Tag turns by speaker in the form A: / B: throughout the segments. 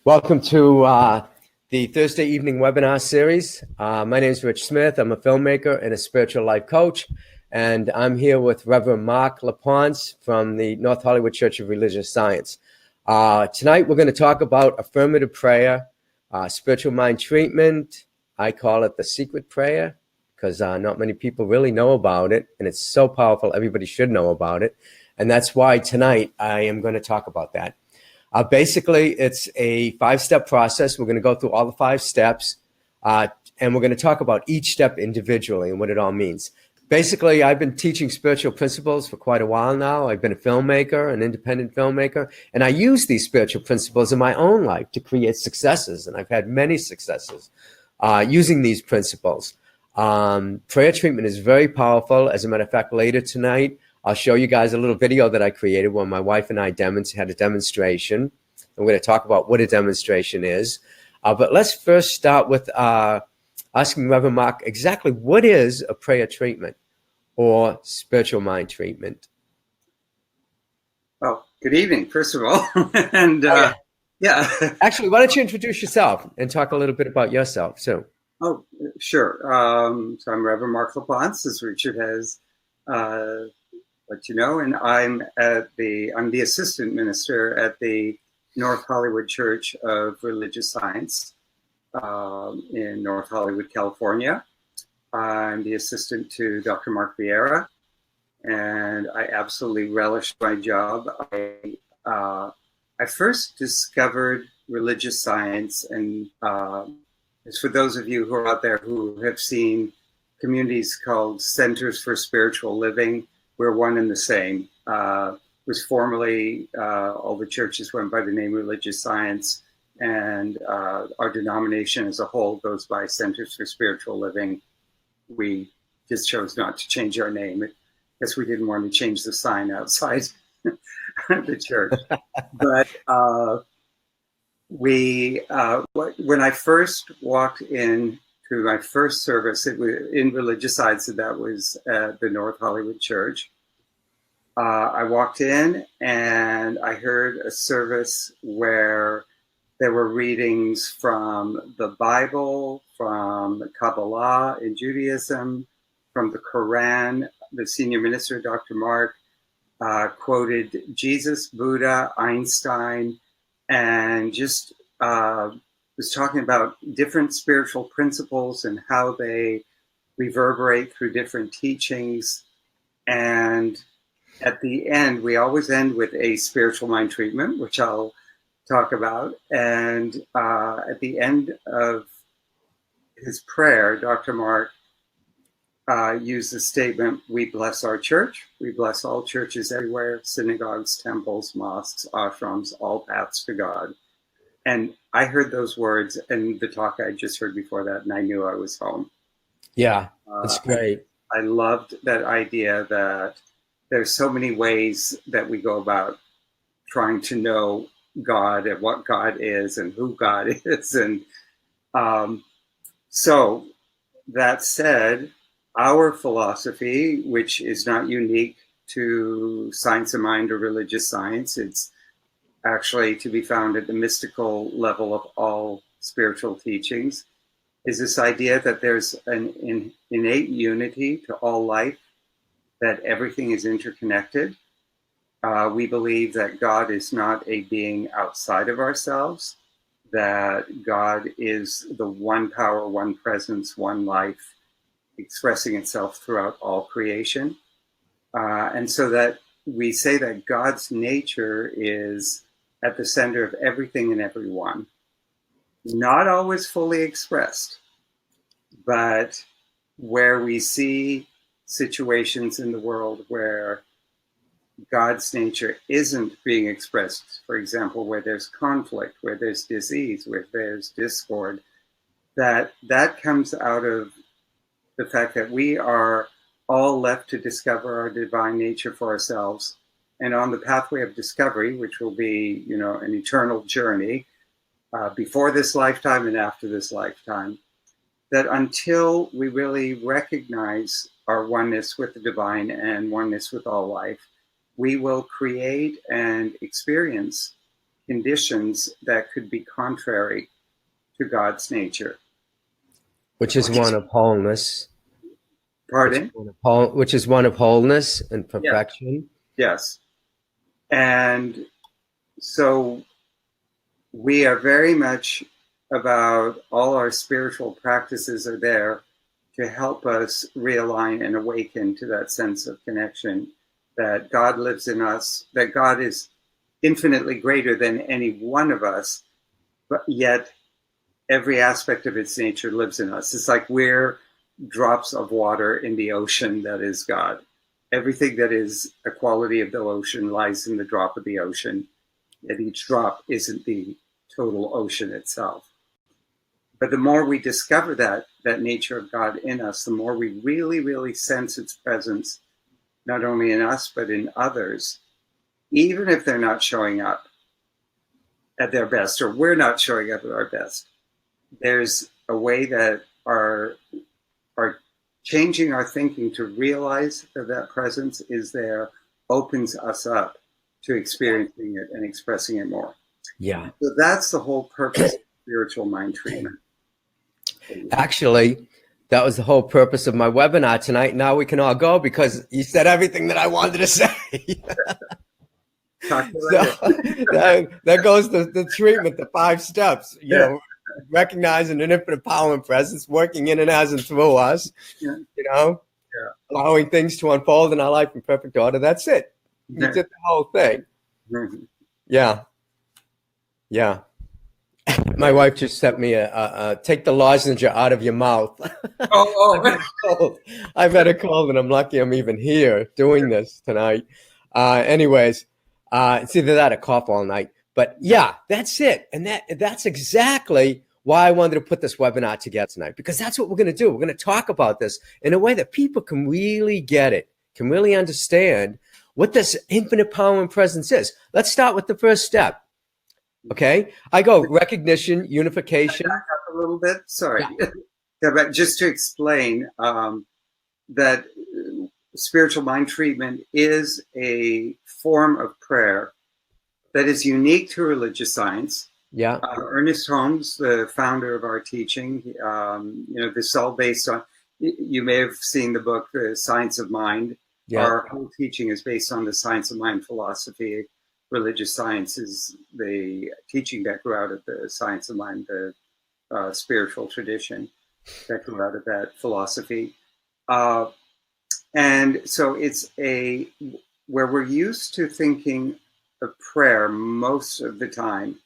A: Welcome to the Thursday evening webinar series. My name is Rich Smith. I'm a filmmaker and a spiritual life coach, and I'm here with Reverend Marc LaPonce from the North Hollywood Church of Religious Science. Tonight, we're going to talk about affirmative prayer, spiritual mind treatment. I call it the secret prayer because not many people really know about it, and it's so powerful. Everybody should know about it, and that's why tonight I am going to talk about that. Basically, it's a 5-step process. We're going to go through all the 5 steps, and we're going to talk about each step individually and what it all means. Basically, I've been teaching spiritual principles for quite a while now. I've been a filmmaker, an independent filmmaker, and I use these spiritual principles in my own life to create successes, and I've had many successes using these principles. Prayer treatment is very powerful. As a matter of fact, later tonight, I'll show you guys a little video that I created where my wife and I had a demonstration. I'm going to talk about what a demonstration is. But let's first start with asking Reverend Marc exactly what is a prayer treatment or spiritual mind treatment?
B: Well, good evening, first of all. And yeah.
A: Actually, why don't you introduce yourself and talk a little bit about yourself too?
B: Oh, sure. So I'm Reverend Marc LaPonce, as Richard has let you know, and I'm the assistant minister at the North Hollywood Church of Religious Science in North Hollywood, California. I'm the assistant to Dr. Mark Vieira, and I absolutely relish my job. I first discovered religious science, and it's for those of you who are out there who have seen communities called Centers for Spiritual Living. We're one and the same. Was formerly, all the churches went by the name Religious Science, and our denomination as a whole goes by Centers for Spiritual Living. We just chose not to change our name. I guess we didn't want to change the sign outside the church. But when I first walked in to my first service, it was in Religious Science, and that was at the North Hollywood Church. I walked in and I heard a service where there were readings from the Bible, from Kabbalah in Judaism, from the Quran. The senior minister, Dr. Mark, quoted Jesus, Buddha, Einstein, and just was talking about different spiritual principles and how they reverberate through different teachings. And at the end, we always end with a spiritual mind treatment, which I'll talk about. And at the end of his prayer, Dr. Mark used the statement, "We bless our church. We bless all churches everywhere, synagogues, temples, mosques, ashrams, all paths to God." And I heard those words in the talk I just heard before that, and I knew I was home.
A: Yeah, that's great.
B: I loved that idea that there's so many ways that we go about trying to know God and what God is and who God is. And so that said, our philosophy, which is not unique to science of mind or religious science, it's actually to be found at the mystical level of all spiritual teachings, is this idea that there's an innate unity to all life, that everything is interconnected. We believe that God is not a being outside of ourselves, that God is the one power, one presence, one life, expressing itself throughout all creation. And so that we say that God's nature is at the center of everything and everyone. Not always fully expressed, but where we see situations in the world where God's nature isn't being expressed, for example, where there's conflict, where there's disease, where there's discord, that comes out of the fact that we are all left to discover our divine nature for ourselves. And on the pathway of discovery, which will be, an eternal journey before this lifetime and after this lifetime, that until we really recognize our oneness with the divine and oneness with all life, we will create and experience conditions that could be contrary to God's nature.
A: Which is one of wholeness.
B: Pardon?
A: Which is one of wholeness and
B: Yeah.
A: perfection.
B: Yes. And so we are very much about all our spiritual practices are there to help us realign and awaken to that sense of connection, that God lives in us, that God is infinitely greater than any one of us, but yet every aspect of its nature lives in us. It's like we're drops of water in the ocean that is God. Everything that is a quality of the ocean lies in the drop of the ocean, and each drop isn't the total ocean itself. But the more we discover that nature of God in us, the more we really, really sense its presence, not only in us, but in others, even if they're not showing up at their best, or we're not showing up at our best. There's a way that our changing our thinking to realize that presence is there opens us up to experiencing it and expressing it more.
A: Yeah.
B: So that's the whole purpose of spiritual mind treatment.
A: Actually, that was the whole purpose of my webinar tonight. Now we can all go because you said everything that I wanted to say. So that goes the treatment, the 5 steps, recognizing an infinite power and presence, working in and as and through us, allowing things to unfold in our life in perfect order. That's it. You did the whole thing. Yeah. Yeah. My wife just sent me a take the lozenge out of your mouth. I've had a cold and I'm lucky I'm even here doing this tonight. Anyways, it's either that or cough all night. But yeah, that's it. And that's exactly why I wanted to put this webinar together tonight, because that's what we're going to do. We're going to talk about this in a way that people can really get it, can really understand what this infinite power and presence is. Let's start with the first step. Okay, I go recognition, unification.
B: Back up a little bit. Sorry. Yeah. But just to explain that spiritual mind treatment is a form of prayer that is unique to religious science.
A: Yeah.
B: Ernest Holmes, the founder of our teaching, this is all based on, you may have seen the book, The Science of Mind. Yeah. Our whole teaching is based on the science of mind philosophy. Religious science is the teaching that grew out of the science of mind, the spiritual tradition that grew out of that philosophy. And so it's where we're used to thinking of prayer most of the time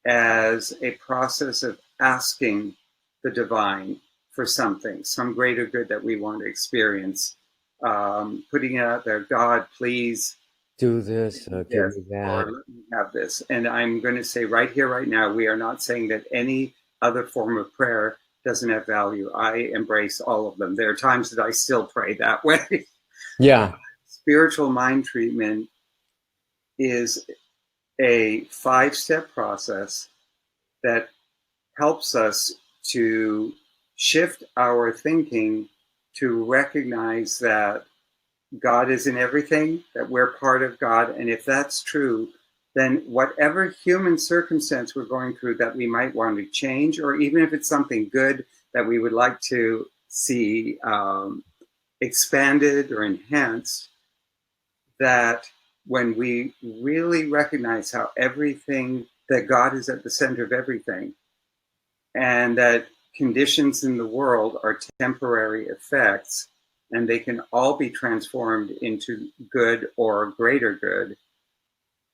B: as a process of asking the divine for something, some greater good that we want to experience, putting it out there, God, please
A: do this, or give me that,
B: or let me have this. And I'm going to say right here, right now, we are not saying that any other form of prayer doesn't have value. I embrace all of them. There are times that I still pray that way.
A: Yeah.
B: Spiritual mind treatment is a 5-step process that helps us to shift our thinking to recognize that God is in everything, that we're part of God. And if that's true, then whatever human circumstance we're going through that we might want to change, or even if it's something good that we would like to see expanded or enhanced, that when we really recognize how everything, that God is at the center of everything, and that conditions in the world are temporary effects, and they can all be transformed into good or greater good,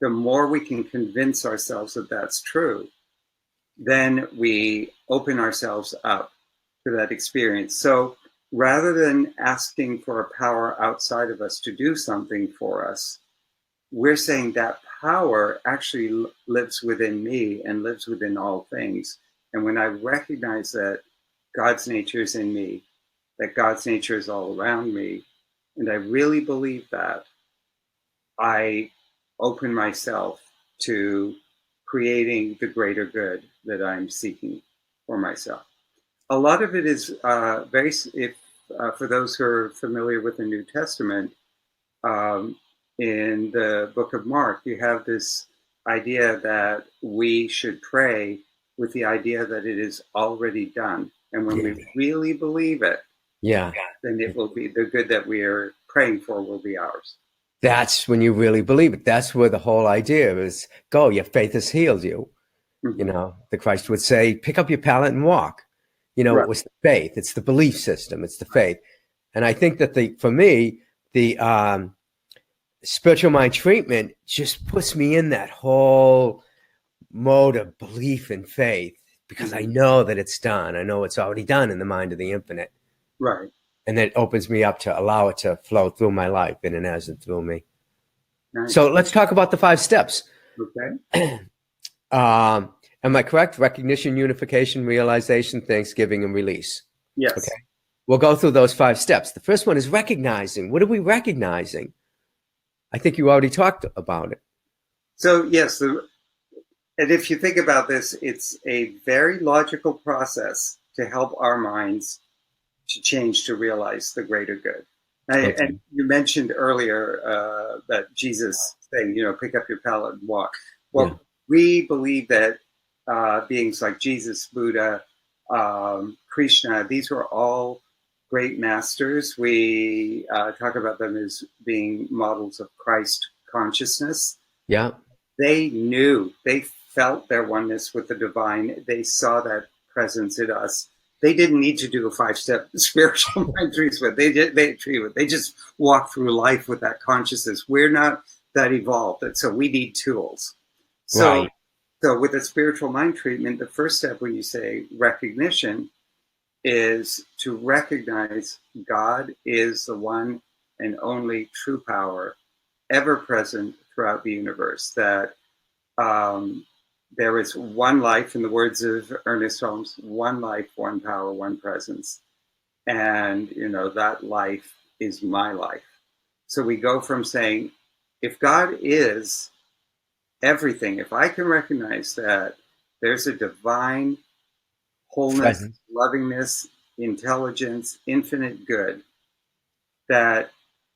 B: the more we can convince ourselves that that's true, then we open ourselves up to that experience. So rather than asking for a power outside of us to do something for us, we're saying that power actually lives within me and lives within all things. And when I recognize that God's nature is in me, that God's nature is all around me, and I really believe that, I open myself to creating the greater good that I'm seeking for myself. A lot of it is for those who are familiar with the New Testament, in the book of Mark, you have this idea that we should pray with the idea that it is already done. And when
A: Yeah.
B: we really believe it,
A: Yeah.
B: then it will be the good that we are praying for will be ours.
A: That's when you really believe it. That's where the whole idea is go. Your faith has healed you. You
B: Mhm.
A: know, the Christ would say, pick up your pallet and walk. You know,
B: Right.
A: it was the faith. It's the belief system. It's the faith. And I think that for me, the spiritual mind treatment just puts me in that whole mode of belief and faith because I
B: Mhm.
A: know that it's done. I know it's already done in the mind of the infinite.
B: Right.
A: And then it opens me up to allow it to flow through my life and it hasn't through me. So
B: Nice.
A: let's talk about the 5 steps.
B: Okay.
A: Am I correct? Recognition, unification, realization, thanksgiving, and release. Okay.
B: Yes.
A: We'll go through those 5 steps. The first one is recognizing. What are we recognizing? I think you already talked about it.
B: So, yes, and if you think about this, it's a very logical process to help our minds to change to realize the greater good.
A: Okay.
B: And you mentioned earlier that Jesus saying, pick up your pallet and walk.
A: Yeah.
B: Well, we believe that beings like Jesus, Buddha, Krishna, these were all great masters. We talk about them as being models of Christ consciousness.
A: Yeah.
B: They knew, they felt their oneness with the divine. They saw that presence in us. They didn't need to do a 5-step spiritual mind treatment. They just walk through life with that consciousness. We're not that evolved, and so we need tools. So,
A: Right.
B: so with a spiritual mind treatment, the first step when you say recognition is to recognize God is the one and only true power ever present throughout the universe. That there is one life, in the words of Ernest Holmes, one life, one power, one presence. And, that life is my life. So we go from saying, if God is everything, if I can recognize that there's a divine wholeness,
A: Present.
B: lovingness, intelligence, infinite good that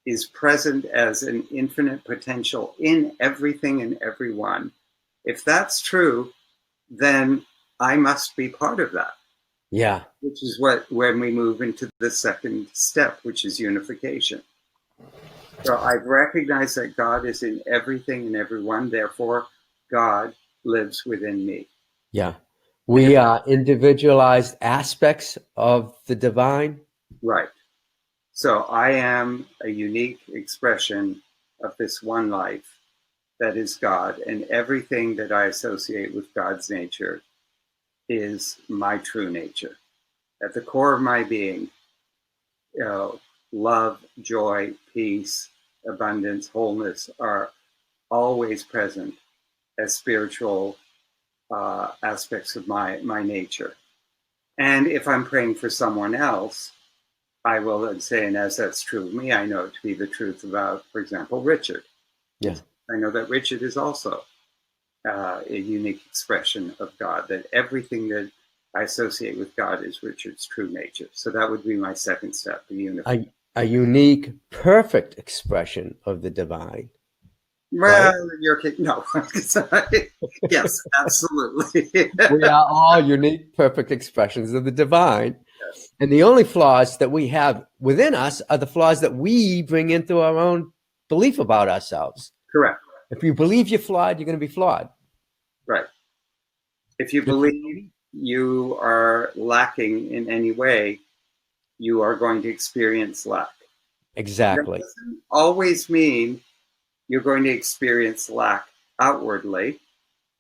B: is present as an infinite potential in everything and everyone, if that's true, then I must be part of that,
A: Yeah.
B: which is when we move into the second step, which is unification. So I've recognized that God is in everything and everyone, therefore God lives within me.
A: Yeah.
B: And
A: We are individualized aspects of the divine.
B: right. So I am a unique expression of this one life that is God, and everything that I associate with God's nature is my true nature. At the core of my being, love, joy, peace, abundance, wholeness are always present as spiritual aspects of my nature. And if I'm praying for someone else, I will then say, and as that's true of me, I know it to be the truth about, for example, Richard.
A: Yeah.
B: I know that Richard is also a unique expression of God, that everything that I associate with God is Richard's true nature. So that would be my second step, the unification.
A: A unique, perfect expression of the divine, right?
B: Well, you're kidding. No. Yes, absolutely.
A: We are all unique, perfect expressions of the divine.
B: Yes,
A: And the only flaws that we have within us are the flaws that we bring into our own belief about ourselves.
B: correct.
A: If you believe you're flawed, you're going to be flawed.
B: Right. If you
A: If you
B: believe you are lacking in any way, you are going to experience lack. That
A: exactly.
B: doesn't always mean you're going to experience lack outwardly,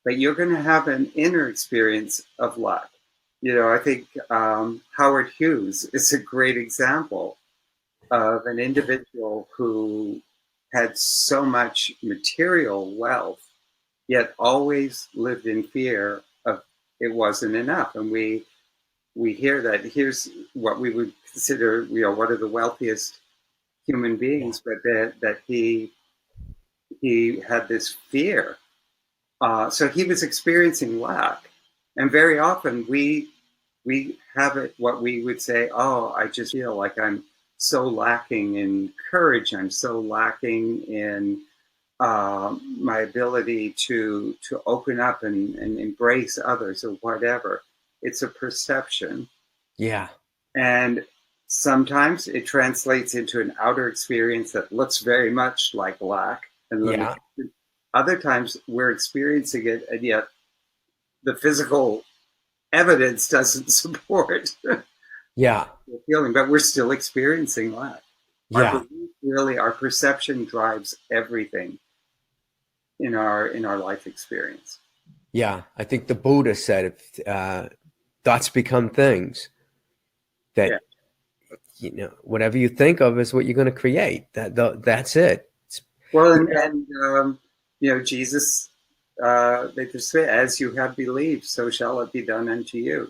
B: but you're going to have an inner experience of lack. I think Howard Hughes is a great example of an individual who had so much material wealth, yet always lived in fear of it wasn't enough. And we hear that here's what we would consider, one of the wealthiest human
A: Yeah.
B: beings, but that he had this fear. So he was experiencing lack, and very often we have it what we would say, oh, I just feel like I'm so lacking in courage, I'm so lacking in my ability to open up and embrace others or whatever. It's a perception.
A: Yeah.
B: And sometimes it translates into an outer experience that looks very much like lack and
A: Yeah.
B: limitation. Other times we're experiencing it, and yet the physical evidence doesn't support
A: Yeah.
B: the feeling, but we're still experiencing lack. Our
A: Yeah.
B: belief, really, our perception drives everything in our life experience.
A: Yeah. I think the Buddha said, thoughts become things.
B: Yeah.
A: That, whatever you think of is what you're going to create. That's it.
B: Well, and Jesus, they just say, "As you have believed, so shall it be done unto you."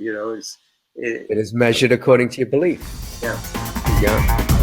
A: It is measured according to your belief.
B: Yeah.
A: Yeah.